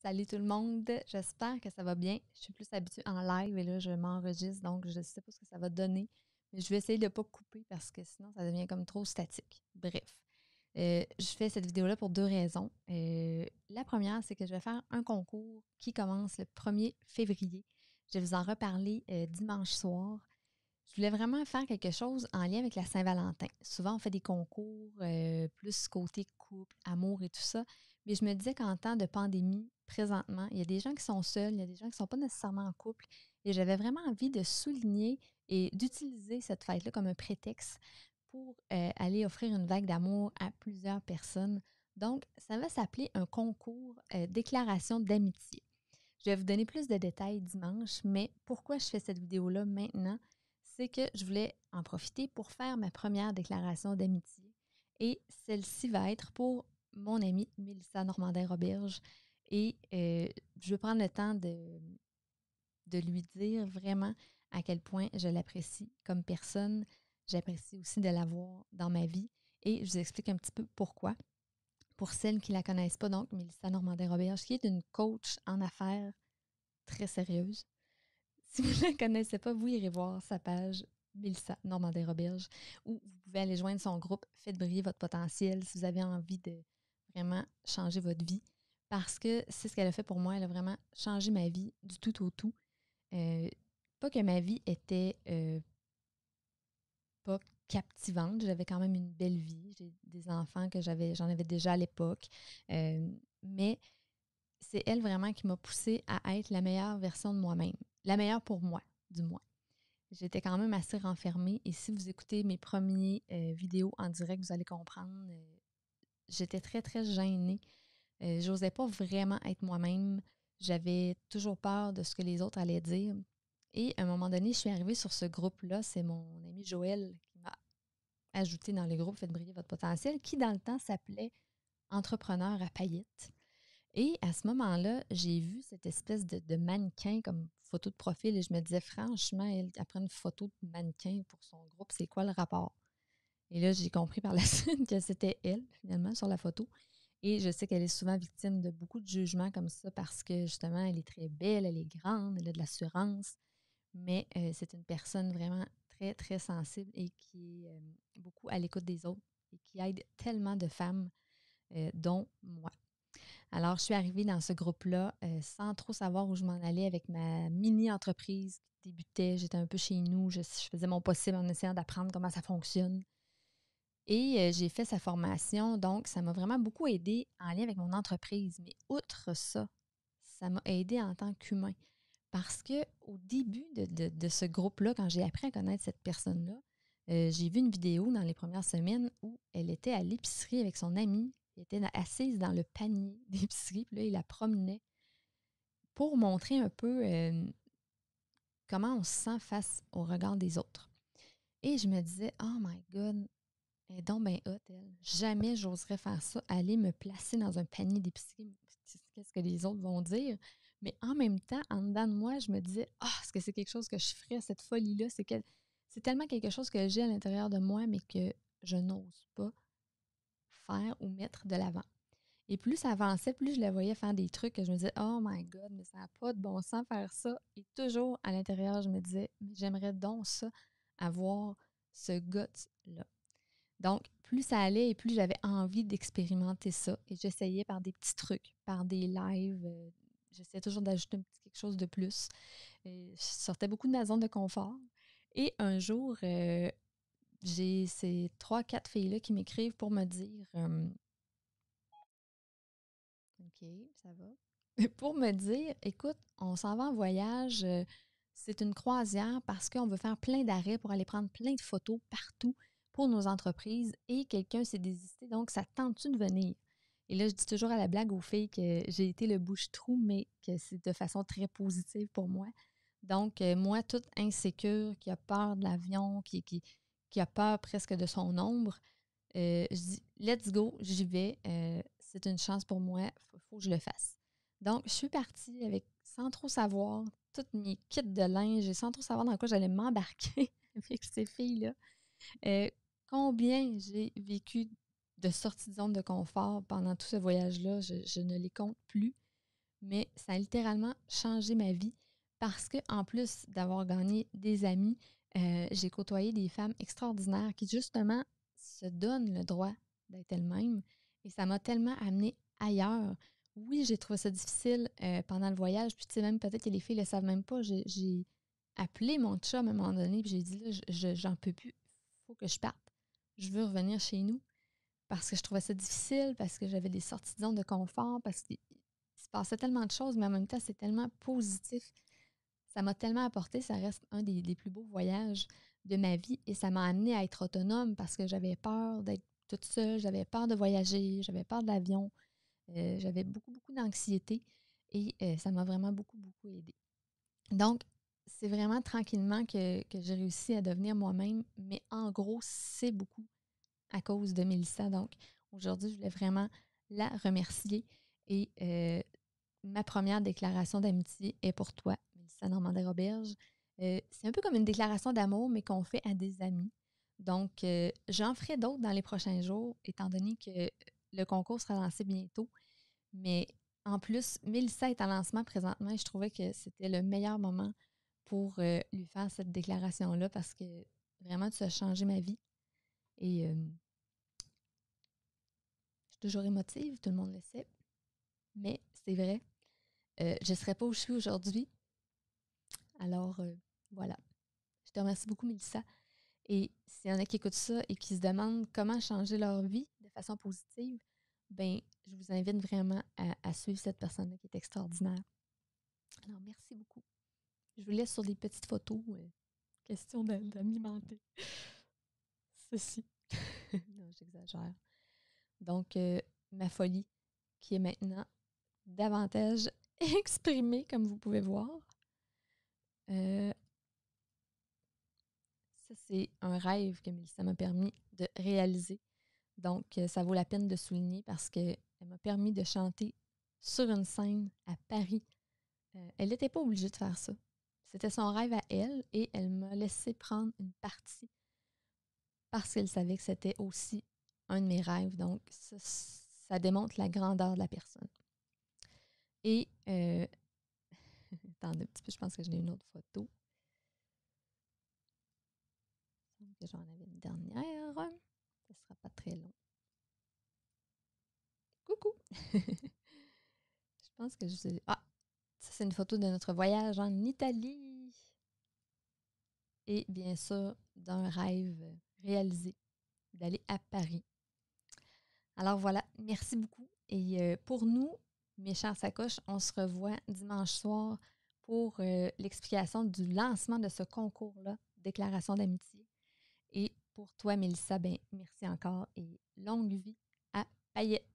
Salut tout le monde, j'espère que ça va bien. Je suis plus habituée en live et là, je m'enregistre, donc je ne sais pas ce que ça va donner. Mais je vais essayer de ne pas couper parce que sinon, ça devient comme trop statique. Bref, je fais cette vidéo-là pour 2 raisons. La première, c'est que je vais faire un concours qui commence le 1er février. Je vais vous en reparler dimanche soir. Je voulais vraiment faire quelque chose en lien avec la Saint-Valentin. Souvent, on fait des concours plus côté couple, amour et tout ça. Mais je me disais qu'en temps de pandémie, présentement, il y a des gens qui sont seuls, il y a des gens qui ne sont pas nécessairement en couple. Et j'avais vraiment envie de souligner et d'utiliser cette fête-là comme un prétexte pour aller offrir une vague d'amour à plusieurs personnes. Donc, ça va s'appeler un concours déclaration d'amitié. Je vais vous donner plus de détails dimanche, mais pourquoi je fais cette vidéo-là maintenant? C'est que je voulais en profiter pour faire ma première déclaration d'amitié. Et celle-ci va être pour mon amie Mélissa Normandin-Roberge. Et je veux prendre le temps de lui dire vraiment à quel point je l'apprécie comme personne. J'apprécie aussi de l'avoir dans ma vie. Et je vous explique un petit peu pourquoi. Pour celles qui ne la connaissent pas, donc Mélissa Normandin-Roberge, qui est une coach en affaires très sérieuse. Si vous ne la connaissez pas, vous irez voir sa page Mélissa Normandin-Roberge où vous pouvez aller joindre son groupe Faites briller votre potentiel si vous avez envie de vraiment changer votre vie. Parce que c'est ce qu'elle a fait pour moi. Elle a vraiment changé ma vie du tout au tout. Pas que ma vie était pas captivante. J'avais quand même une belle vie. J'ai des enfants que j'en avais déjà à l'époque. Mais c'est elle vraiment qui m'a poussée à être la meilleure version de moi-même. La meilleure pour moi, du moins. J'étais quand même assez renfermée et si vous écoutez mes premiers vidéos en direct, vous allez comprendre, j'étais très, très gênée. J'osais pas vraiment être moi-même. J'avais toujours peur de ce que les autres allaient dire. Et à un moment donné, je suis arrivée sur ce groupe-là. C'est mon ami Joël qui m'a ajouté dans le groupe Faites briller votre potentiel, qui dans le temps s'appelait Entrepreneur à paillettes. Et à ce moment-là, j'ai vu cette espèce de mannequin comme photo de profil et je me disais, franchement, elle prend une photo de mannequin pour son groupe, c'est quoi le rapport? Et là, j'ai compris par la suite que c'était elle, finalement, sur la photo. Et je sais qu'elle est souvent victime de beaucoup de jugements comme ça parce que, justement, elle est très belle, elle est grande, elle a de l'assurance, mais c'est une personne vraiment très, très sensible et qui est beaucoup à l'écoute des autres et qui aide tellement de femmes, dont moi. Alors, je suis arrivée dans ce groupe-là sans trop savoir où je m'en allais avec ma mini-entreprise qui débutait. J'étais un peu chez nous. Je faisais mon possible en essayant d'apprendre comment ça fonctionne. Et j'ai fait sa formation. Donc, ça m'a vraiment beaucoup aidé en lien avec mon entreprise. Mais outre ça, ça m'a aidé en tant qu'humain. Parce qu'au début de ce groupe-là, quand j'ai appris à connaître cette personne-là, j'ai vu une vidéo dans les premières semaines où elle était à l'épicerie avec son amie. Elle était assise dans le panier d'épicerie, puis là, il la promenait pour montrer un peu comment on se sent face au regard des autres. Et je me disais, oh my God, elle est donc bien hot, elle. Jamais j'oserais faire ça, aller me placer dans un panier d'épicerie. Qu'est-ce que les autres vont dire? Mais en même temps, en dedans de moi, je me disais, est-ce que c'est quelque chose que je ferais, cette folie-là? C'est tellement quelque chose que j'ai à l'intérieur de moi, mais que je n'ose pas faire ou mettre de l'avant. Et plus ça avançait, plus je la voyais faire des trucs que je me disais, oh my God, mais ça n'a pas de bon sens faire ça. Et toujours à l'intérieur, je me disais, mais j'aimerais donc ça, avoir ce guts-là. Donc, plus ça allait et plus j'avais envie d'expérimenter ça. Et j'essayais par des petits trucs, par des lives. J'essayais toujours d'ajouter quelque chose de plus. Je sortais beaucoup de ma zone de confort. Et un jour, j'ai ces 3-4 filles-là qui m'écrivent pour me dire OK, ça va. Pour me dire, écoute, on s'en va en voyage, c'est une croisière parce qu'on veut faire plein d'arrêts pour aller prendre plein de photos partout pour nos entreprises et quelqu'un s'est désisté, donc ça te tente-tu de venir? Et là, je dis toujours à la blague aux filles que j'ai été le bouche-trou, mais que c'est de façon très positive pour moi. Donc, moi, toute insécure, qui a peur de l'avion, qui a peur presque de son ombre, je dis, let's go, j'y vais. C'est une chance pour moi, faut que je le fasse. Donc, je suis partie avec, sans trop savoir, toutes mes kits de linge et sans trop savoir dans quoi j'allais m'embarquer avec ces filles-là. Combien j'ai vécu de sorties de zone de confort pendant tout ce voyage-là, je ne les compte plus. mais ça a littéralement changé ma vie parce que en plus d'avoir gagné des amis, j'ai côtoyé des femmes extraordinaires qui, justement, se donnent le droit d'être elles-mêmes et ça m'a tellement amenée ailleurs. Oui, j'ai trouvé ça difficile pendant le voyage, puis tu sais, même peut-être que les filles ne le savent même pas, j'ai appelé mon chum à un moment donné, puis j'ai dit, là, j'en peux plus, il faut que je parte. Je veux revenir chez nous parce que je trouvais ça difficile, parce que j'avais des sorties de zone de confort, parce qu'il se passait tellement de choses, mais en même temps, c'est tellement positif. Ça m'a tellement apporté, ça reste un des plus beaux voyages de ma vie et ça m'a amené à être autonome parce que j'avais peur d'être toute seule, j'avais peur de voyager, j'avais peur de l'avion, j'avais beaucoup, beaucoup d'anxiété et ça m'a vraiment beaucoup, beaucoup aidée. Donc, c'est vraiment tranquillement que j'ai réussi à devenir moi-même, mais en gros, c'est beaucoup à cause de Mélissa. Donc, aujourd'hui, je voulais vraiment la remercier et ma première déclaration d'amitié est pour toi, Mélissa Normandin-Roberge. C'est un peu comme une déclaration d'amour, mais qu'on fait à des amis. Donc, j'en ferai d'autres dans les prochains jours, étant donné que le concours sera lancé bientôt. Mais en plus, Mélissa est en lancement présentement et je trouvais que c'était le meilleur moment pour lui faire cette déclaration-là parce que vraiment, tu as changé ma vie. Et je suis toujours émotive, tout le monde le sait. Mais c'est vrai, je ne serais pas où je suis aujourd'hui. Alors, voilà. Je te remercie beaucoup, Mélissa. Et s'il y en a qui écoutent ça et qui se demandent comment changer leur vie de façon positive, ben, je vous invite vraiment à suivre cette personne-là qui est extraordinaire. Alors, merci beaucoup. Je vous laisse sur des petites photos. Question d'alimenter ceci. Non, j'exagère. Donc, ma folie qui est maintenant davantage exprimée, comme vous pouvez voir. Ça, c'est un rêve que Mélissa m'a permis de réaliser. Donc, ça vaut la peine de souligner parce qu'elle m'a permis de chanter sur une scène à Paris. Elle n'était pas obligée de faire ça. C'était son rêve à elle et elle m'a laissé prendre une partie parce qu'elle savait que c'était aussi un de mes rêves. Donc, ça démontre la grandeur de la personne. Et, attendez un petit peu, je pense que j'ai une autre photo. Il me semble que j'en avais une dernière. Ça ne sera pas très long. Coucou! Je pense que je... Ah! Ça, c'est une photo de notre voyage en Italie. Et bien sûr, d'un rêve réalisé, d'aller à Paris. Alors voilà, merci beaucoup. Et pour nous, mes chers sacoches, on se revoit dimanche soir pour l'explication du lancement de ce concours-là, Déclaration d'amitié. Et pour toi, Mélissa, ben, merci encore et longue vie à Payette.